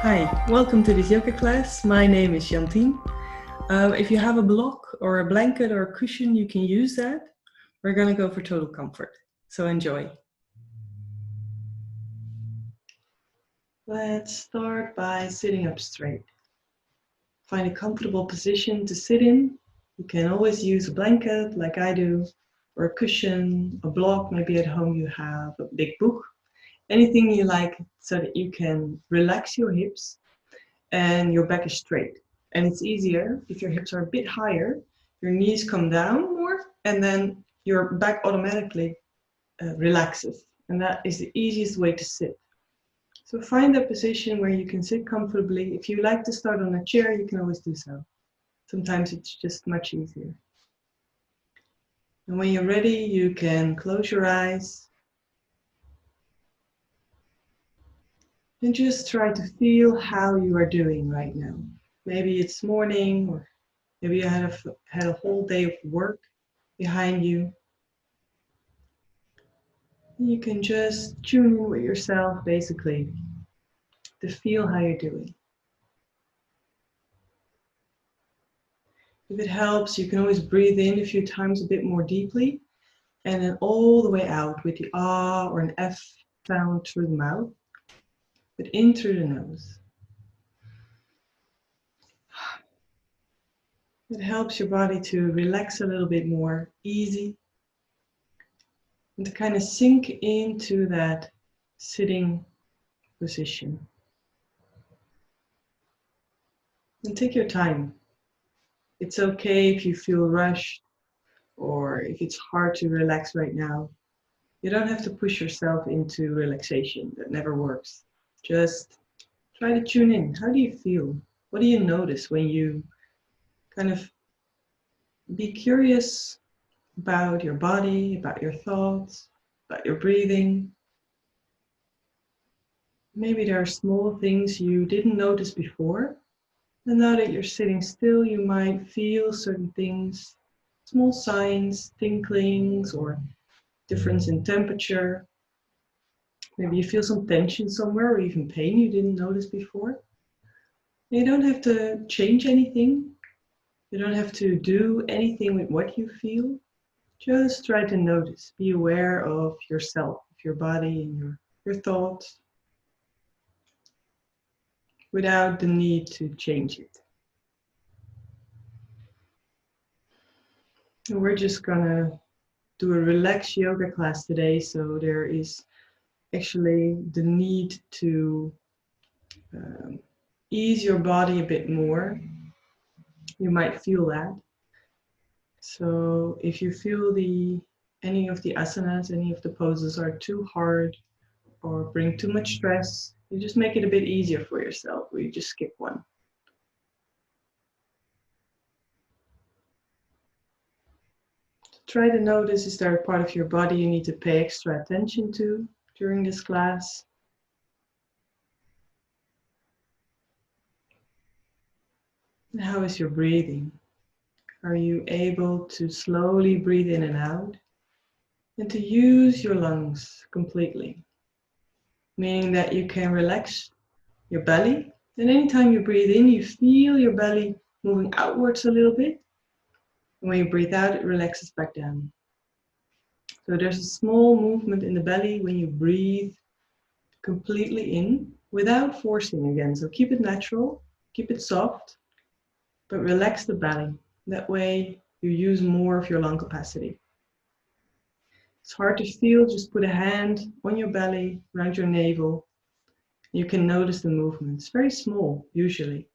Hi, welcome to this yoga class. My name is Jantien. If you have a block or a blanket or a cushion, you can use that. We're going to go for total comfort, so enjoy. Let's start by sitting up straight. Find a comfortable position to sit in. You can always use a blanket like I do, or a cushion, a block. Maybe at home you have a big book. Anything you like so that you can relax your hips and your back is straight. And it's easier if your hips are a bit higher, your knees come down more, and then your back automatically relaxes. And that is the easiest way to sit. So find a position where you can sit comfortably. If you like to start on a chair, you can always do so. Sometimes it's just much easier. And when you're ready, you can close your eyes and just try to feel how you are doing right now. Maybe it's morning, or maybe you had a whole day of work behind you. You can just tune in with yourself, basically, to feel how you're doing. If it helps, you can always breathe in a few times a bit more deeply, and then all the way out with the ah or an F sound through the mouth, but in through the nose. It helps your body to relax a little bit more easy and to kind of sink into that sitting position. And take your time. It's okay if you feel rushed or if it's hard to relax right now. You don't have to push yourself into relaxation. That never works. Just try to tune in. How do you feel? What do you notice when you kind of be curious about your body, about your thoughts, about your breathing? Maybe there are small things you didn't notice before. And now that you're sitting still, you might feel certain things, small signs, tinklings, or difference in temperature. Maybe you feel some tension somewhere or even pain you didn't notice before. You don't have to change anything. You don't have to do anything with what you feel. Just try to notice. Be aware of yourself, of your body and your thoughts without the need to change it. And we're just gonna do a relaxed yoga class today, so there is actually the need to ease your body a bit more. You might feel that. So if you feel any of the asanas, any of the poses are too hard or bring too much stress, you just make it a bit easier for yourself, or you just skip one. Try to notice, is there a part of your body you need to pay extra attention to during this class? And how is your breathing? Are you able to slowly breathe in and out and to use your lungs completely? Meaning that you can relax your belly, and anytime you breathe in, you feel your belly moving outwards a little bit. And when you breathe out, it relaxes back down. So there's a small movement in the belly when you breathe completely in without forcing again. So keep it natural, keep it soft, but relax the belly. That way you use more of your lung capacity. It's hard to feel, just put a hand on your belly, around your navel. You can notice the movement. It's very small, usually.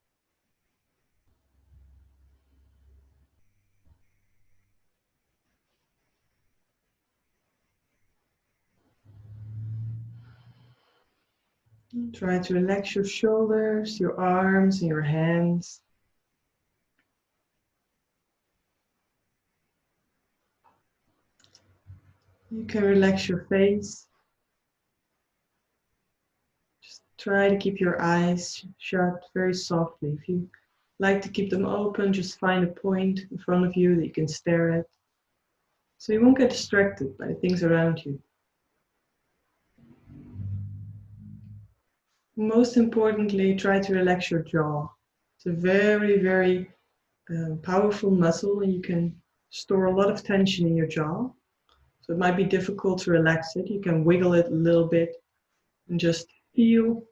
Try to relax your shoulders, your arms, and your hands. You can relax your face. Just try to keep your eyes shut very softly. If you like to keep them open, just find a point in front of you that you can stare at, so you won't get distracted by the things around you. Most importantly, try to relax your jaw. It's a very, very powerful muscle, and you can store a lot of tension in your jaw. So it might be difficult to relax it. You can wiggle it a little bit and just feel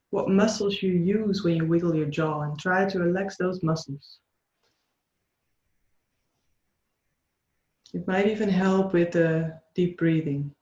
what muscles you use when you wiggle your jaw, and try to relax those muscles. It might even help with deep breathing.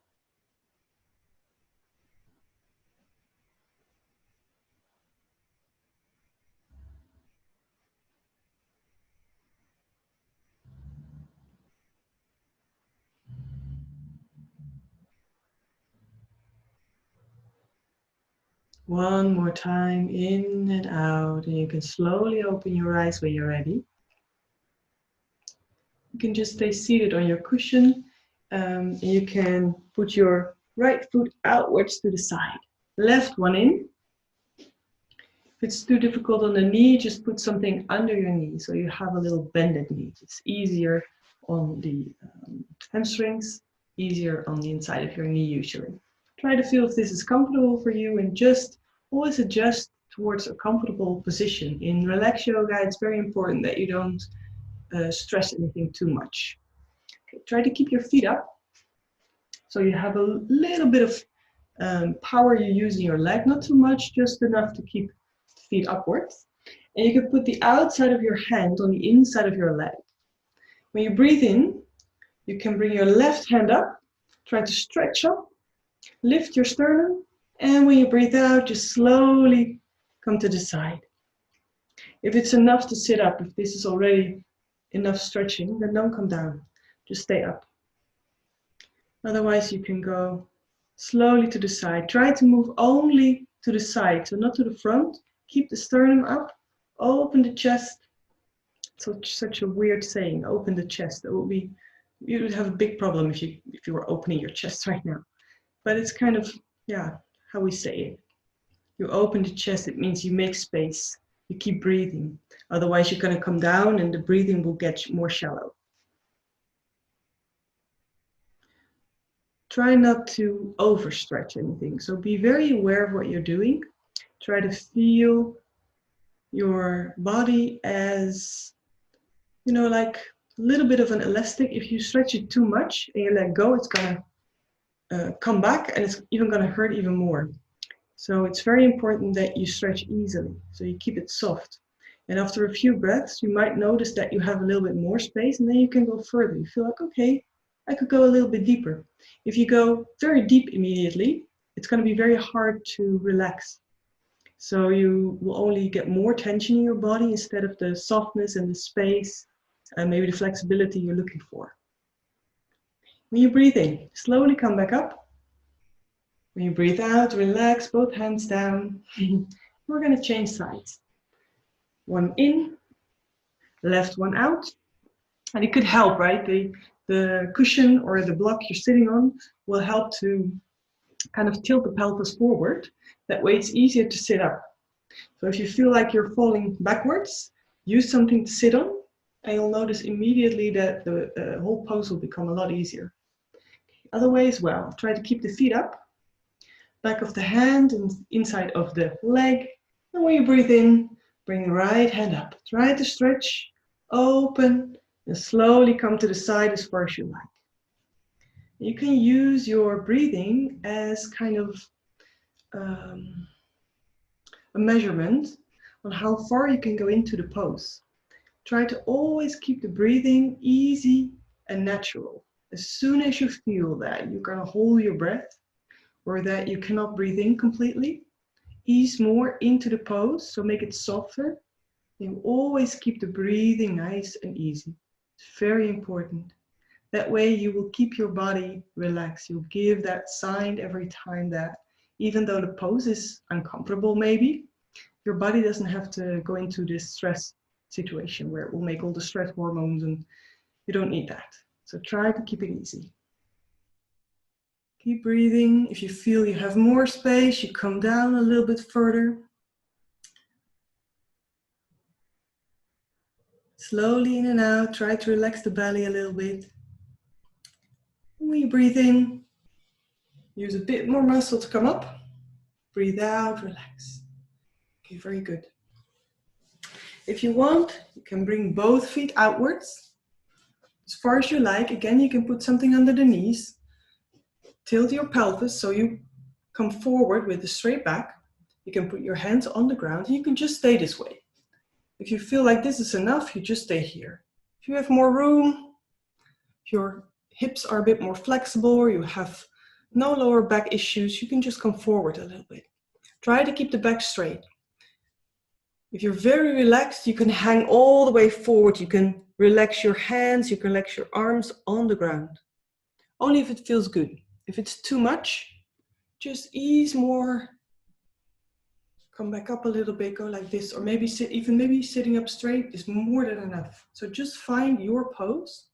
One more time, in and out, and you can slowly open your eyes when you're ready. You can just stay seated on your cushion, and you can put your right foot outwards to the side. Left one in. If it's too difficult on the knee, just put something under your knee so you have a little bended knee. It's easier on the hamstrings, easier on the inside of your knee usually. Try to feel if this is comfortable for you, and just always adjust towards a comfortable position. In relax yoga, it's very important that you don't stress anything too much. Okay, try to keep your feet up so you have a little bit of power you use in your leg, not too much, just enough to keep the feet upwards. And you can put the outside of your hand on the inside of your leg. When you breathe in, you can bring your left hand up, try to stretch up, lift your sternum, and when you breathe out, just slowly come to the side. If it's enough to sit up, if this is already enough stretching, then don't come down, just stay up. Otherwise, you can go slowly to the side. Try to move only to the side, so not to the front. Keep the sternum up, open the chest. Such a weird saying, open the chest. It would be, you would have a big problem if you were opening your chest right now. But it's kind of, yeah, how we say it. You open the chest, it means you make space. You keep breathing. Otherwise, you're going to come down and the breathing will get more shallow. Try not to overstretch anything. So be very aware of what you're doing. Try to feel your body as, like a little bit of an elastic. If you stretch it too much and you let go, it's gonna come back, and it's even gonna hurt even more. So it's very important that you stretch easily, so you keep it soft. And after a few breaths, you might notice that you have a little bit more space, and then you can go further. You feel like, okay, I could go a little bit deeper. If you go very deep immediately, it's going to be very hard to relax. So you will only get more tension in your body instead of the softness and the space and maybe the flexibility you're looking for. When you breathe in, slowly come back up. When you breathe out, relax, both hands down. We're going to change sides. One in, left one out. And it could help, right? The cushion or the block you're sitting on will help to kind of tilt the pelvis forward. That way it's easier to sit up. So if you feel like you're falling backwards, use something to sit on, and you'll notice immediately that the whole pose will become a lot easier. Other way as well, try to keep the feet up, back of the hand and inside of the leg. And when you breathe in, bring the right hand up. Try to stretch, open, and slowly come to the side as far as you like. You can use your breathing as kind of a measurement on how far you can go into the pose. Try to always keep the breathing easy and natural. As soon as you feel that you're going to hold your breath or that you cannot breathe in completely, ease more into the pose, so make it softer. You always keep the breathing nice and easy. It's very important. That way you will keep your body relaxed. You'll give that sign every time that even though the pose is uncomfortable maybe, your body doesn't have to go into this stress situation where it will make all the stress hormones, and you don't need that. So try to keep it easy. Keep breathing. If you feel you have more space, you come down a little bit further. Slowly in and out, try to relax the belly a little bit. When you breathe in, use a bit more muscle to come up. Breathe out, relax. Okay, very good. If you want, you can bring both feet outwards as far as you like. Again, you can put something under the knees. Tilt your pelvis so you come forward with a straight back. You can put your hands on the ground and you can just stay this way. If you feel like this is enough, you just stay here. If you have more room, if your hips are a bit more flexible or you have no lower back issues, you can just come forward a little bit. Try to keep the back straight. If you're very relaxed, you can hang all the way forward. You can relax your hands, you can relax your arms on the ground. Only if it feels good. If it's too much, just ease more. Come back up a little bit, go like this, or maybe maybe sitting up straight is more than enough. So just find your pose.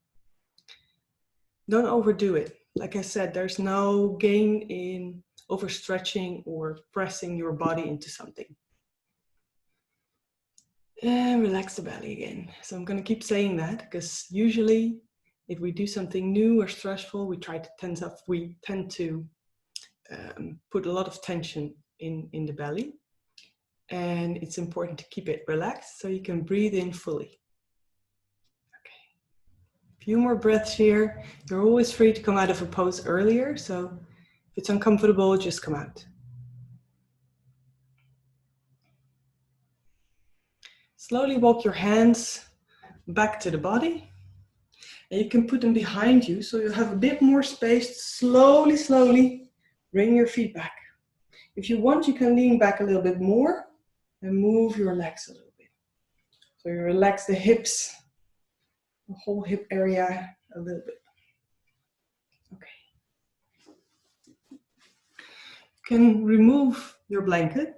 Don't overdo it. Like I said, there's no gain in overstretching or pressing your body into something. And relax the belly again. So I'm going to keep saying that because usually if we do something new or stressful, we tend to put a lot of tension in the belly. And it's important to keep it relaxed so you can breathe in fully. Okay. A few more breaths here. You're always free to come out of a pose earlier. So if it's uncomfortable, just come out. Slowly walk your hands back to the body. And you can put them behind you so you have a bit more space. Slowly bring your feet back. If you want, you can lean back a little bit more and move your legs a little bit. So you relax the hips, the whole hip area a little bit. Okay. You can remove your blanket.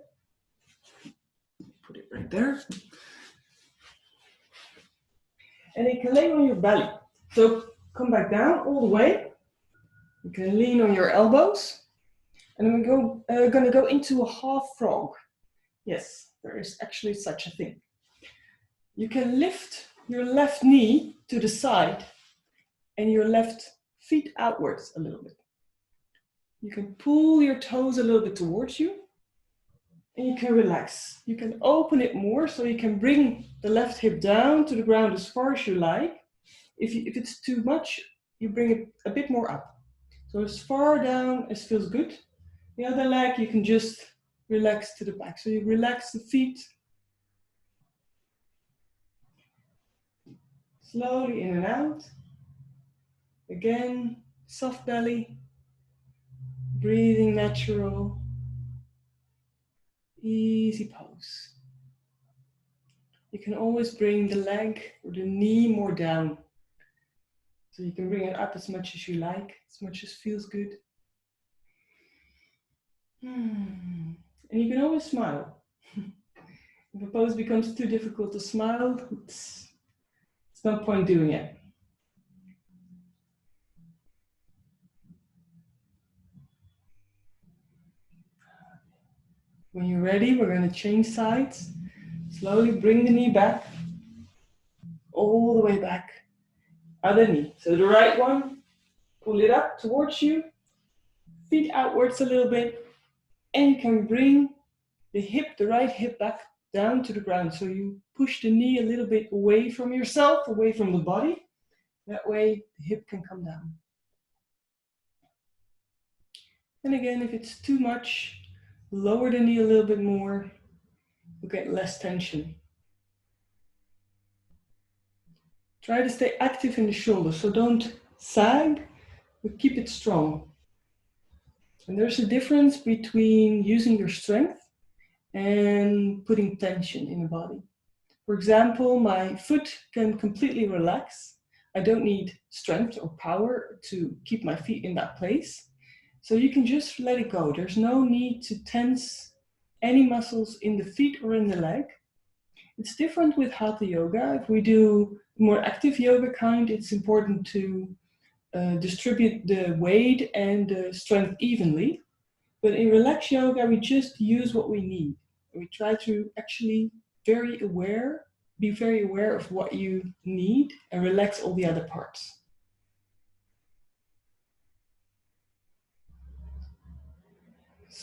Put it right there. And you can lay on your belly. So come back down all the way. You can lean on your elbows. And we're going to go into a half frog. Yes, there is actually such a thing. You can lift your left knee to the side and your left feet outwards a little bit. You can pull your toes a little bit towards you and you can relax. You can open it more so you can bring the left hip down to the ground as far as you like. If it's too much, you bring it a bit more up. So as far down as feels good. The other leg, you can just relax to the back. So you relax the feet. Slowly in and out. Again, soft belly. Breathing natural. Easy pose. You can always bring the leg or the knee more down. So you can bring it up as much as you like, as much as feels good. And you can always smile. If a pose becomes too difficult to smile, it's no point doing it. When you're ready, we're going to change sides. Slowly bring the knee back, all the way back. Other knee. So the right one, pull it up towards you, feet outwards a little bit, and you can bring the right hip back down to the ground. So you push the knee a little bit away from yourself, away from the body. That way the hip can come down. And again, if it's too much, lower the knee a little bit more. You'll get less tension. Try to stay active in the shoulders, so don't sag, but keep it strong. And there's a difference between using your strength and putting tension in the body. For example, my foot can completely relax. I don't need strength or power to keep my feet in that place. So you can just let it go. There's no need to tense any muscles in the feet or in the leg. It's different with Hatha yoga. If we do more active yoga kind, it's important to distribute the weight and the strength evenly. But in relaxed yoga, we just use what we need. We try to actually be very aware of what you need and relax all the other parts.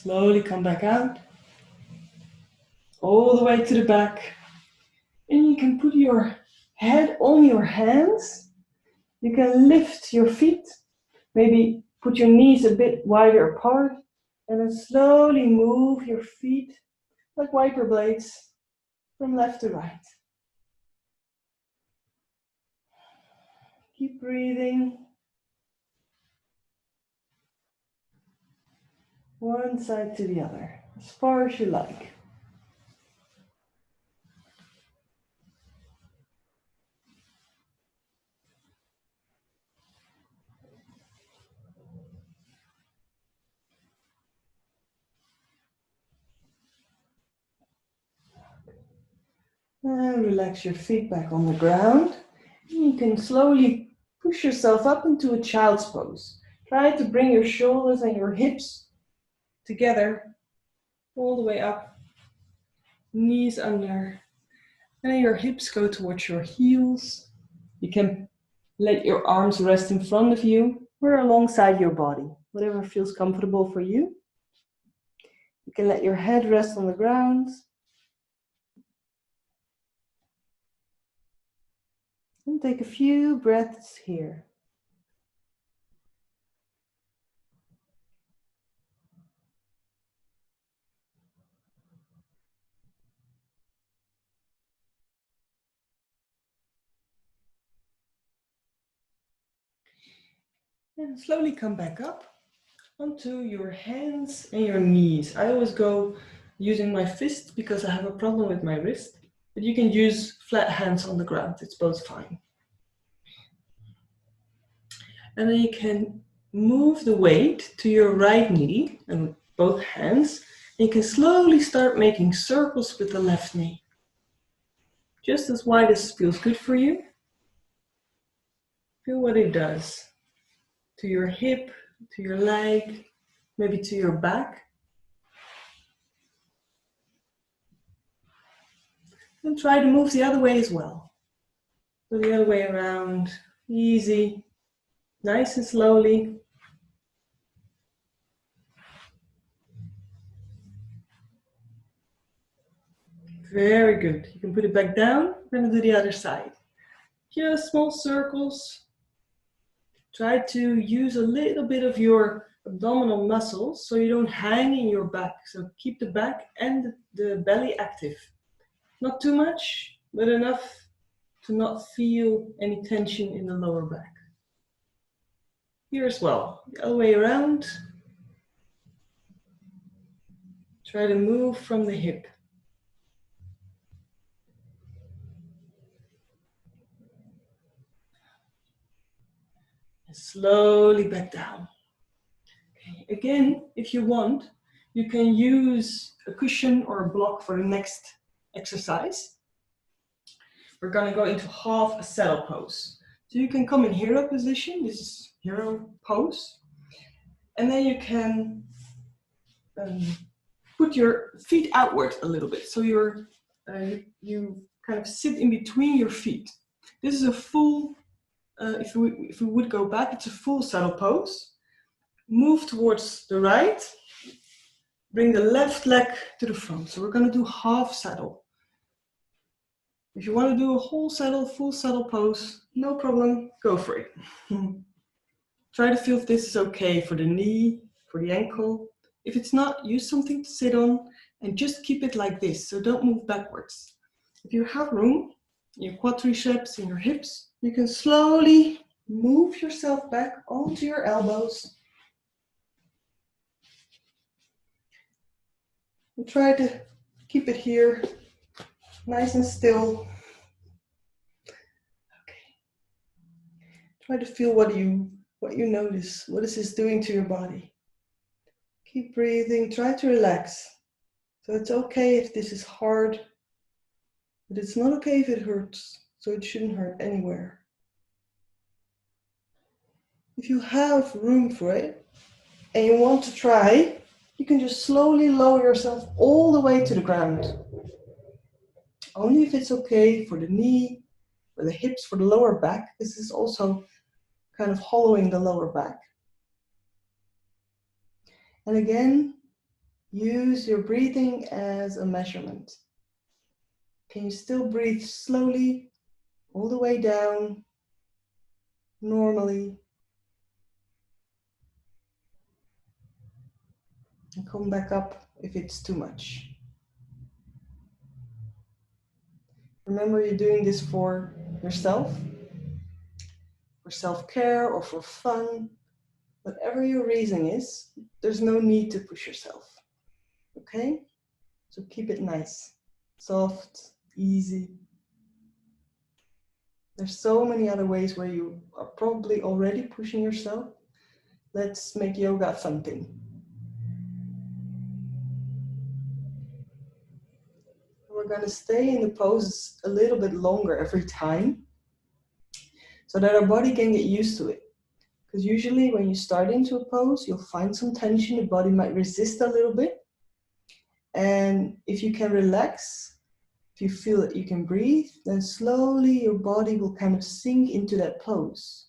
Slowly come back out, all the way to the back. And you can put your head on your hands. You can lift your feet, maybe put your knees a bit wider apart, and then slowly move your feet like wiper blades from left to right. Keep breathing. One side to the other, as far as you like. And relax your feet back on the ground. You can slowly push yourself up into a child's pose. Try to bring your shoulders and your hips together, all the way up, knees under, and your hips go towards your heels. You can let your arms rest in front of you or alongside your body, whatever feels comfortable for you. You can let your head rest on the ground. And take a few breaths here. And slowly come back up onto your hands and your knees. I always go using my fist because I have a problem with my wrist, but you can use flat hands on the ground. It's both fine. And then you can move the weight to your right knee and both hands. And you can slowly start making circles with the left knee. Just as wide as feels good for you. Feel what it does to your hip, to your leg, maybe to your back. And try to move the other way as well. So the other way around, easy, nice and slowly. Very good. You can put it back down. We're going to do the other side. Just small circles. Try to use a little bit of your abdominal muscles so you don't hang in your back. So keep the back and the belly active. Not too much, but enough to not feel any tension in the lower back. Here as well, the other way around. Try to move from the hip. And slowly back down. Okay. Again, if you want, you can use a cushion or a block for the next exercise. We're going to go into half a saddle pose. So you can come in hero position. This is hero pose. And then you can put your feet outward a little bit. So you kind of sit in between your feet. This is a full, if we would go back, it's a full saddle pose. Move towards the right. Bring the left leg to the front. So we're going to do half saddle. If you want to do a whole saddle, full saddle pose, no problem, go for it. Try to feel if this is okay for the knee, for the ankle. If it's not, use something to sit on and just keep it like this, so don't move backwards. If you have room, your quadriceps and your hips, you can slowly move yourself back onto your elbows. And try to keep it here, nice and still. Okay. Try to feel what you notice. What is this doing to your body? Keep breathing, try to relax. So it's okay if this is hard, but it's not okay if it hurts. So it shouldn't hurt anywhere. If you have room for it and you want to try, you can just slowly lower yourself all the way to the ground. Only if it's okay for the knee, for the hips, for the lower back. This is also kind of hollowing the lower back. And again, Use your breathing as a measurement. Can you still breathe slowly, all the way down, normally? And come back up if it's too much. Remember, you're doing this for yourself, for self-care or for fun. Whatever your reason is, there's no need to push yourself. Okay? So keep it nice, soft, easy. There's so many other ways where you are probably already pushing yourself. Let's make yoga something. We're going to stay in the pose a little bit longer every time so that our body can get used to it. Because usually when you start into a pose, you'll find some tension, the body might resist a little bit. And if you can relax, if you feel that you can breathe, then slowly your body will kind of sink into that pose.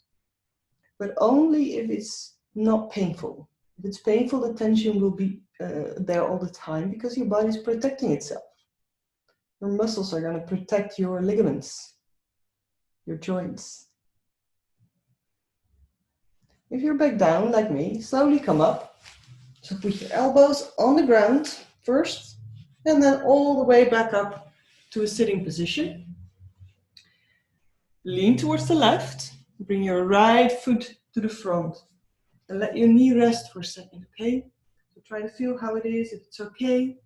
But only if it's not painful. If it's painful, the tension will be there all the time because your body is protecting itself. Your muscles are going to protect your ligaments, your joints. If you're back down like me, slowly come up. So put your elbows on the ground first, and then all the way back up to a sitting position. Lean towards the left, bring your right foot to the front, and let your knee rest for a second, okay? So try to feel how it is, if it's okay.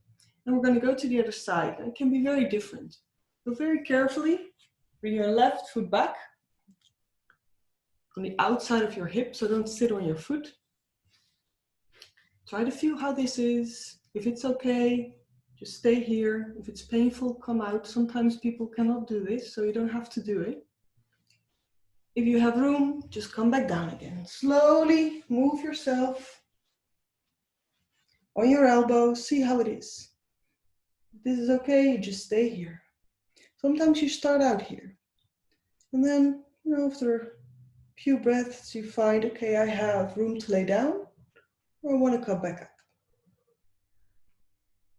And we're going to go to the other side, and it can be very different. So very carefully, bring your left foot back on the outside of your hip, so don't sit on your foot. Try to feel how this is. If it's okay, just stay here. If it's painful, come out. Sometimes people cannot do this, so you don't have to do it. If you have room, just come back down again. Slowly move yourself on your elbows. See how it is. If this is okay, you just stay here. Sometimes you start out here. And then, after a few breaths, you find, okay, I have room to lay down, or I want to come back up.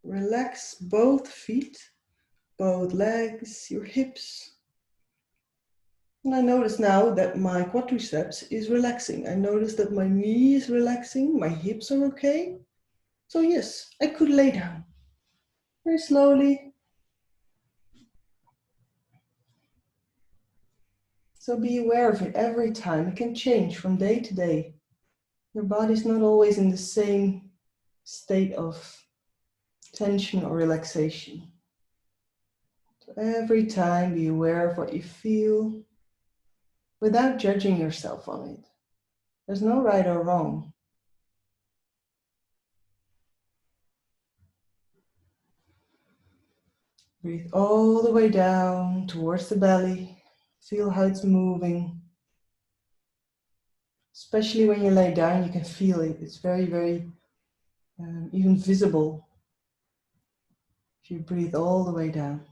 Relax both feet, both legs, your hips. And I notice now that my quadriceps is relaxing. I notice that my knee is relaxing, my hips are okay. So yes, I could lay down very slowly. So be aware of it every time. It can change from day to day. Your body's not always in the same state of tension or relaxation. So every time be aware of what you feel without judging yourself on it. There's no right or wrong. Breathe all the way down towards the belly. Feel how it's moving. Especially when you lay down, you can feel it. It's very, very even visible. If you breathe all the way down.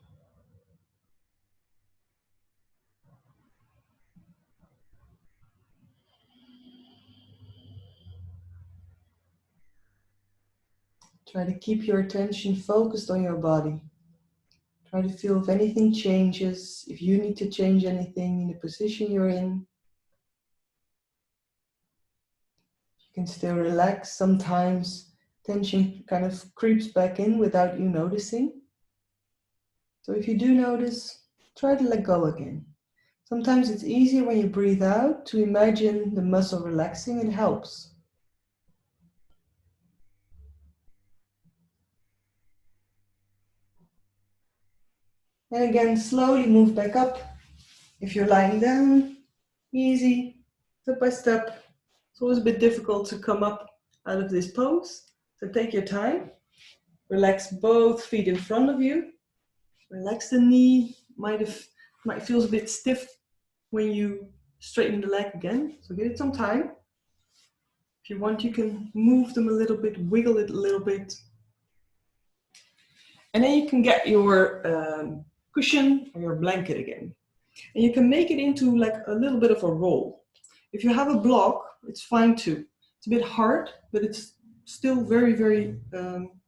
Try to keep your attention focused on your body. Try to feel if anything changes, if you need to change anything in the position you're in. You can still relax. Sometimes tension kind of creeps back in without you noticing. So if you do notice, try to let go again. Sometimes it's easier when you breathe out to imagine the muscle relaxing. It helps. And again, slowly move back up. If you're lying down, easy, step by step. It's always a bit difficult to come up out of this pose. So take your time. Relax both feet in front of you. Relax the knee. Might feel a bit stiff when you straighten the leg again. So give it some time. If you want, you can move them a little bit, wiggle it a little bit. And then you can get your cushion or your blanket again. And you can make it into like a little bit of a roll. If you have a block, it's fine too. It's a bit hard, but it's still very, very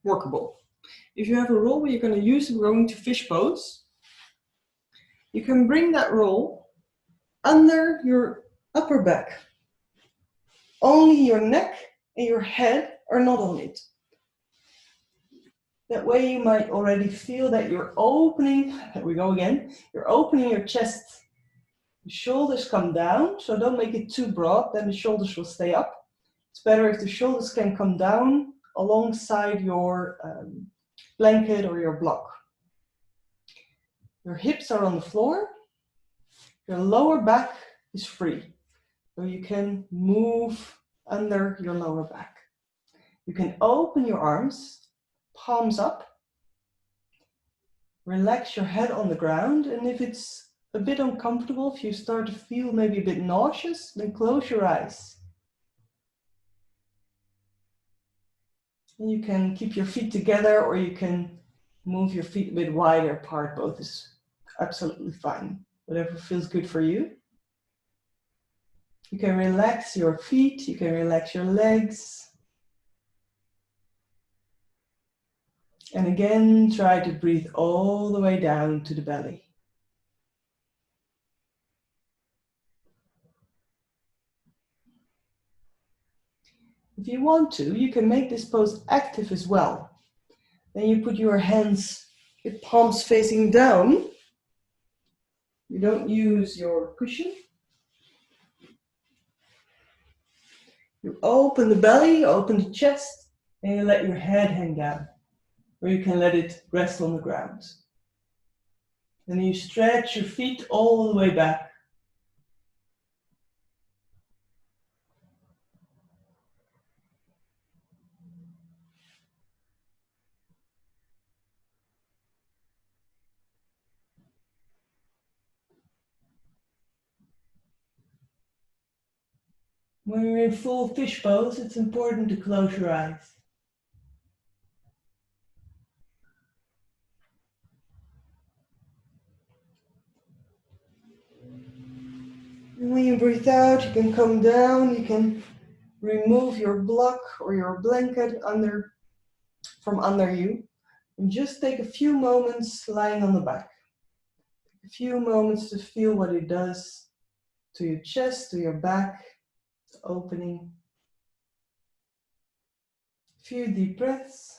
workable. If you have a roll where you're going to use it going to fish pose, you can bring that roll under your upper back. Only your neck and your head are not on it. That way you might already feel that you're opening, there we go again, you're opening your chest. The shoulders come down, so don't make it too broad, then the shoulders will stay up. It's better if the shoulders can come down alongside your blanket or your block. Your hips are on the floor, your lower back is free. So you can move under your lower back. You can open your arms, palms up, relax your head on the ground, and if it's a bit uncomfortable, if you start to feel maybe a bit nauseous, then close your eyes. And you can keep your feet together or you can move your feet a bit wider apart. Both is absolutely fine. Whatever feels good for you. You can relax your feet, you can relax your legs. And again, try to breathe all the way down to the belly. If you want to, you can make this pose active as well. Then you put your hands, your palms facing down. You don't use your cushion. You open the belly, open the chest, and you let your head hang down. Or you can let it rest on the ground. Then you stretch your feet all the way back. When you're in full fish pose, it's important to close your eyes. And when you breathe out, you can come down, you can remove your block or your blanket from under you. And just take a few moments lying on the back. A few moments to feel what it does to your chest, to your back, opening. A few deep breaths.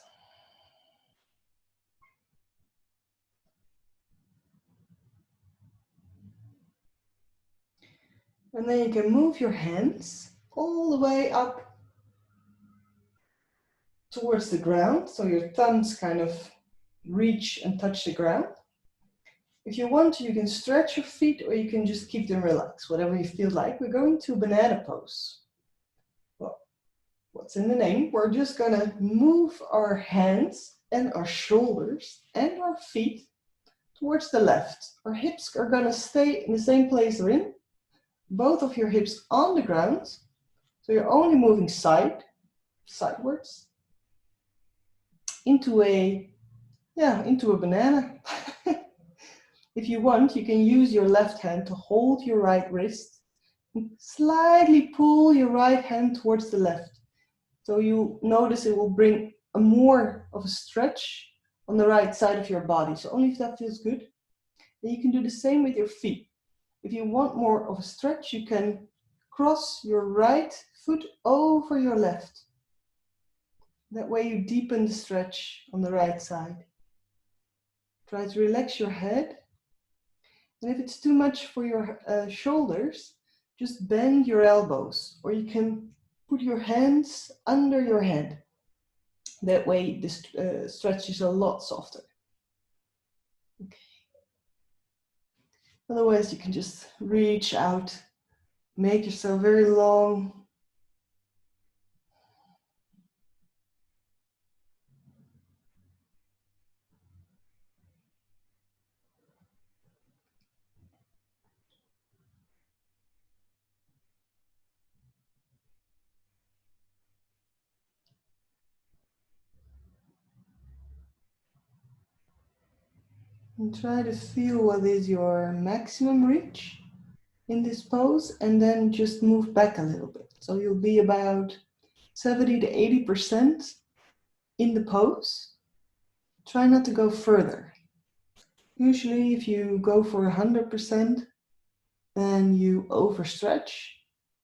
And then you can move your hands all the way up towards the ground. So your thumbs kind of reach and touch the ground. If you want to, you can stretch your feet or you can just keep them relaxed, whatever you feel like. We're going to banana pose. Well, what's in the name? We're just gonna move our hands and our shoulders and our feet towards the left. Our hips are gonna stay in the same place they're in. Both of your hips on the ground. So you're only moving sidewards, into a banana. If you want, you can use your left hand to hold your right wrist and slightly pull your right hand towards the left. So you notice it will bring more of a stretch on the right side of your body. So only if that feels good. And you can do the same with your feet. If you want more of a stretch, you can cross your right foot over your left. That way you deepen the stretch on the right side. Try to relax your head. And if it's too much for your shoulders, just bend your elbows, or you can put your hands under your head. That way this stretch is a lot softer. Okay. Otherwise you can just reach out, make yourself very long. And try to feel what is your maximum reach in this pose, and then just move back a little bit. So you'll be about 70 to 80% in the pose, try not to go further. Usually if you go for 100%, then you overstretch.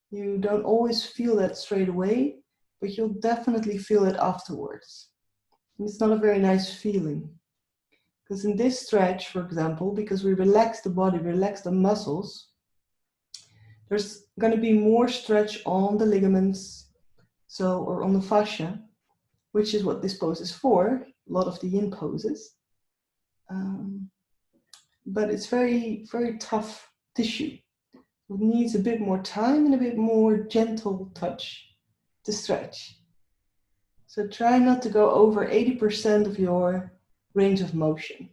You don't always feel that straight away, but you'll definitely feel it afterwards. And it's not a very nice feeling. Because in this stretch, for example, because we relax the body, relax the muscles, there's going to be more stretch on the ligaments, or on the fascia, which is what this pose is for, a lot of the yin poses. But it's very, very tough tissue. It needs a bit more time and a bit more gentle touch to stretch. So try not to go over 80% of your range of motion.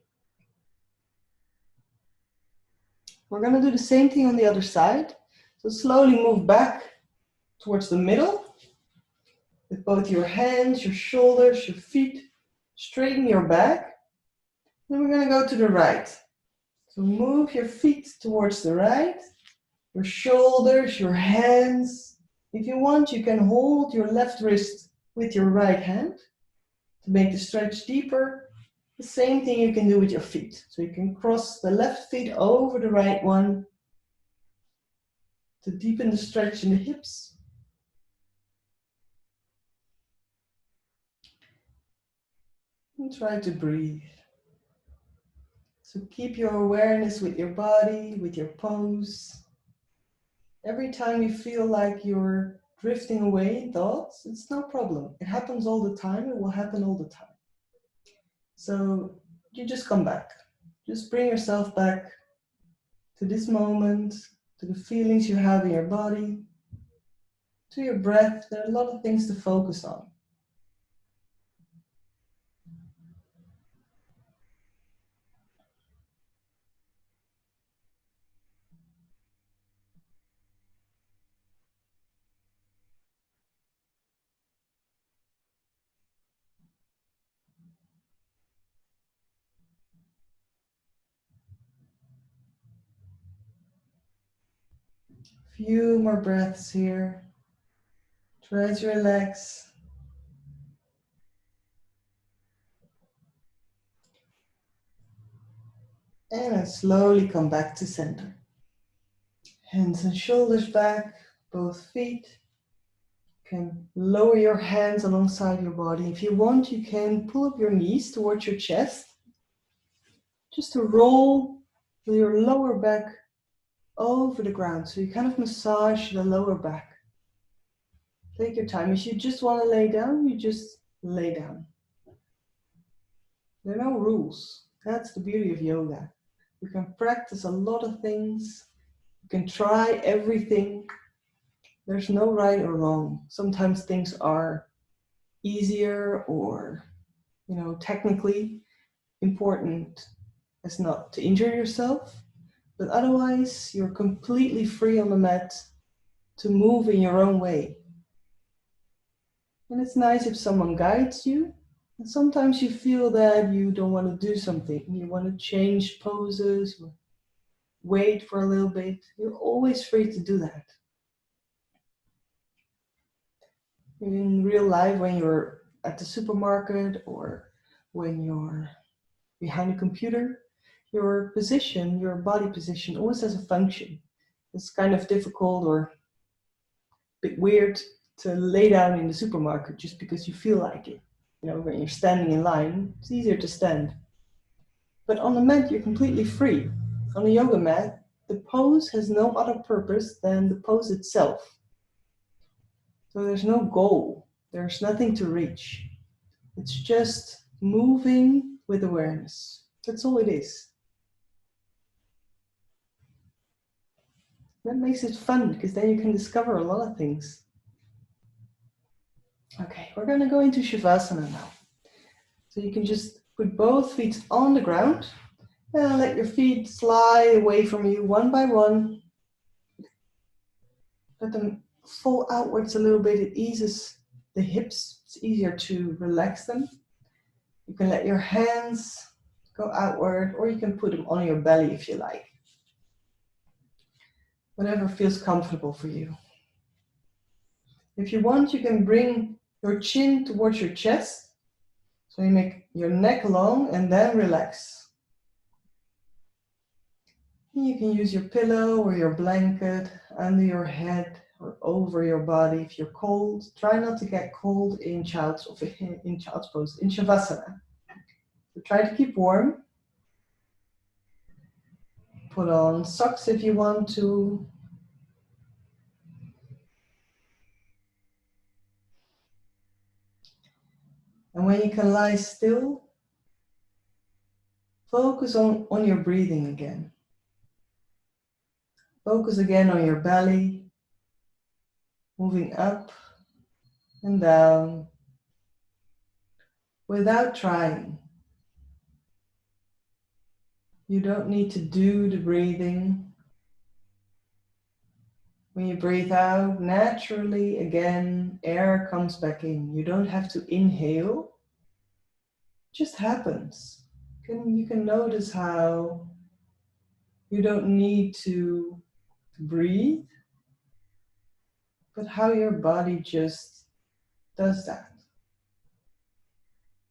We're going to do the same thing on the other side. So slowly move back towards the middle with both your hands, your shoulders, your feet. Straighten your back. Then we're going to go to the right. So move your feet towards the right, your shoulders, your hands. If you want, you can hold your left wrist with your right hand to make the stretch deeper. The same thing you can do with your feet. So you can cross the left feet over the right one to deepen the stretch in the hips. And try to breathe. So keep your awareness with your body, with your pose. Every time you feel like you're drifting away in thoughts, it's no problem. It happens all the time. It will happen all the time. So you just come back. Just bring yourself back to this moment, to the feelings you have in your body, to your breath. There are a lot of things to focus on. Few more breaths here. Try to relax. And then slowly come back to center. Hands and shoulders back, both feet. You can lower your hands alongside your body. If you want, you can pull up your knees towards your chest. Just to roll your lower back over the ground. So you kind of massage the lower back. Take your time. If you just want to lay down, you just lay down. There are no rules. That's the beauty of yoga. You can practice a lot of things. You can try everything. There's no right or wrong. Sometimes things are easier or, technically important as not to injure yourself. But otherwise, you're completely free on the mat to move in your own way. And it's nice if someone guides you. And sometimes you feel that you don't want to do something. You want to change poses, or wait for a little bit. You're always free to do that. In real life, when you're at the supermarket or when you're behind a computer, your position, your body position always has a function. It's kind of difficult or a bit weird to lay down in the supermarket just because you feel like it. When you're standing in line, it's easier to stand. But on the mat, you're completely free. On a yoga mat, the pose has no other purpose than the pose itself. So there's no goal. There's nothing to reach. It's just moving with awareness. That's all it is. That makes it fun because then you can discover a lot of things. Okay, we're going to go into Shavasana now. So you can just put both feet on the ground and let your feet slide away from you one by one. Let them fall outwards a little bit. It eases the hips. It's easier to relax them. You can let your hands go outward, or you can put them on your belly if you like. Whatever feels comfortable for you. If you want, you can bring your chin towards your chest So you make your neck long and then relax. You can use your pillow or your blanket under your head or over your body if you're cold. Try not to get cold in child's pose, in Shavasana. So try to keep warm. Put on socks if you want to. And when you can lie still, focus on your breathing again. Focus again on your belly, moving up and down without trying. You don't need to do the breathing. When you breathe out, naturally, again, air comes back in. You don't have to inhale. It just happens. You can notice how you don't need to breathe, but how your body just does that.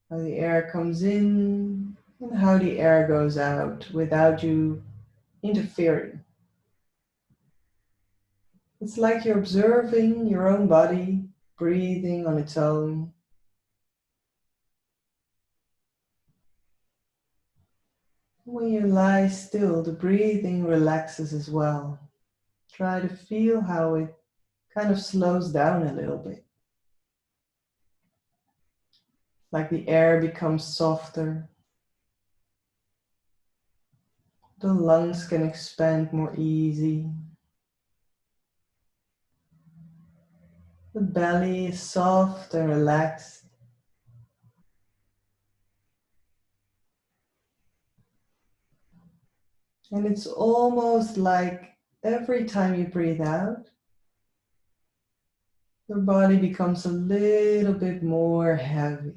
How the air comes in and how the air goes out without you interfering. It's like you're observing your own body breathing on its own. When you lie still, the breathing relaxes as well. Try to feel how it kind of slows down a little bit. Like the air becomes softer. The lungs can expand more easy. The belly is soft and relaxed. And it's almost like every time you breathe out, your body becomes a little bit more heavy.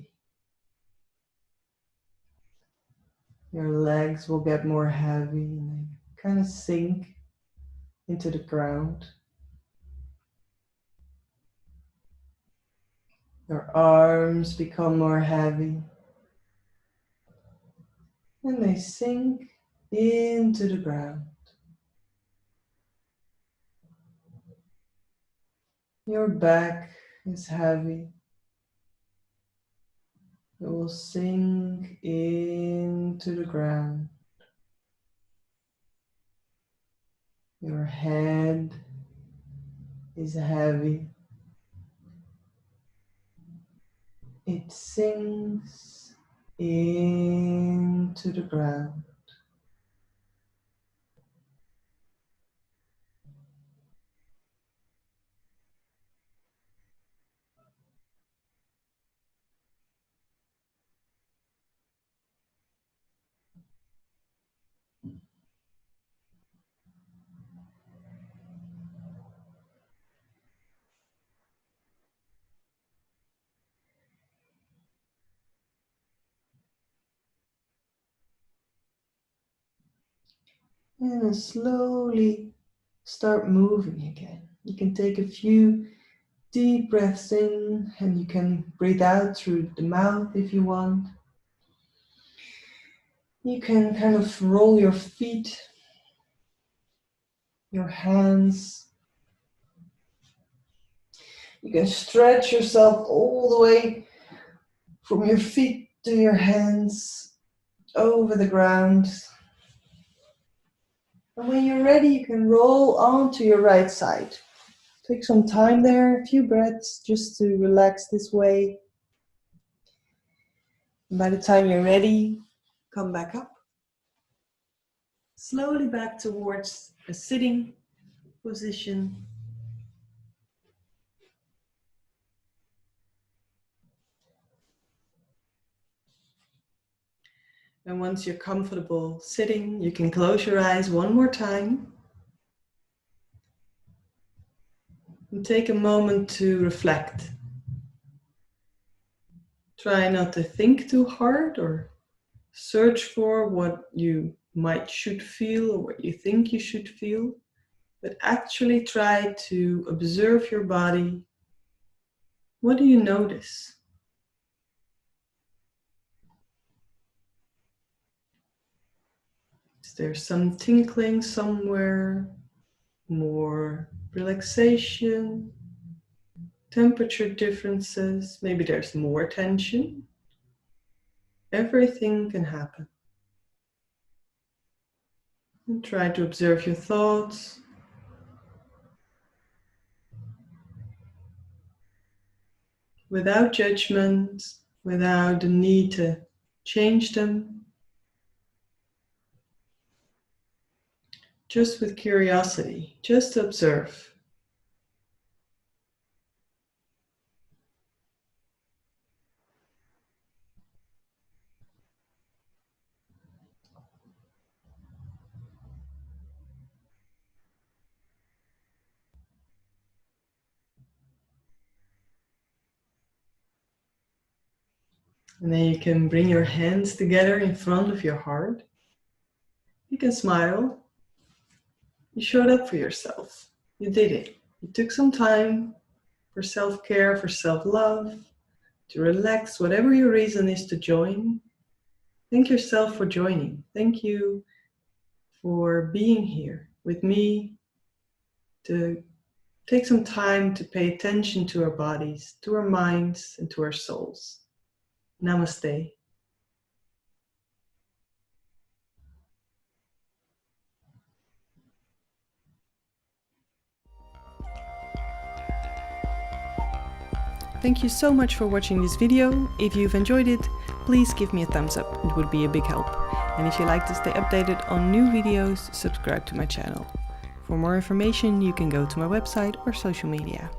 Your legs will get more heavy and they kind of sink into the ground. Your arms become more heavy and they sink into the ground. Your back is heavy. It will sink into the ground. Your head is heavy. It sinks into the ground. And then slowly start moving again. You can take a few deep breaths in and you can breathe out through the mouth if you want. You can kind of roll your feet, your hands. You can stretch yourself all the way from your feet to your hands over the ground. And when you're ready, you can roll onto your right side. Take some time there, a few breaths just to relax this way. And by the time you're ready, come back up. Slowly back towards a sitting position. And once you're comfortable sitting, you can close your eyes one more time. And take a moment to reflect. Try not to think too hard or search for what you should feel or what you think you should feel, but actually try to observe your body. What do you notice? Is there some tinkling somewhere? More relaxation? Temperature differences? Maybe there's more tension? Everything can happen. And try to observe your thoughts. Without judgment, without the need to change them. Just with curiosity, just observe. And then you can bring your hands together in front of your heart. You can smile. You showed up for yourself. You did it. You took some time for self-care, for self-love, to relax, whatever your reason is to join. Thank yourself for joining. Thank you for being here with me, to take some time to pay attention to our bodies, to our minds, and to our souls. Namaste. Thank you so much for watching this video. If you've enjoyed it, please give me a thumbs up. It would be a big help. And if you'd like to stay updated on new videos, subscribe to my channel. For more information, you can go to my website or social media.